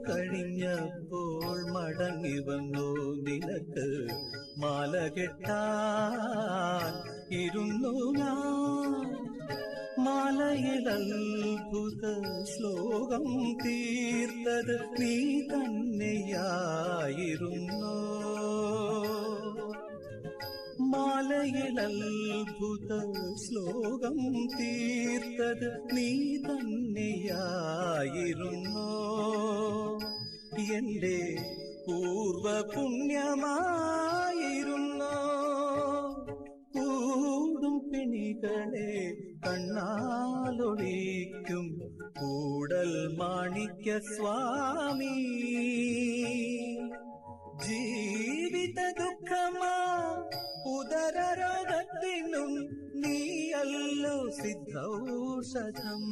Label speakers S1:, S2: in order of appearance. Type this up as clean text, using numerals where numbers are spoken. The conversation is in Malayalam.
S1: കഴിഞ്ഞപ്പോൾ മടങ്ങി വന്നു നിനക്ക് മാല കെട്ടാൻ ഇരുന്നു ഞാൻ. മാലയിൽ അത്ഭുത ശ്ലോകം തീർത്തത് നീ തന്നെയായിരുന്നു. മാലയിൽ അത്ഭുത ശ്ലോകം തീർത്തത് നീ തന്നെയായിരുന്നു. എന്റെ പൂർവ പുണ്യമായിരുന്നു. കൂടും പിണികളെ കണ്ണാലൊളിക്കും കൂടൽ മാണിക്യ സ്വാമി. ജീവിത ദുഃഖമാ ഉദരരോഗത്തിനും നീയല്ലോ സിദ്ധൌഷധം.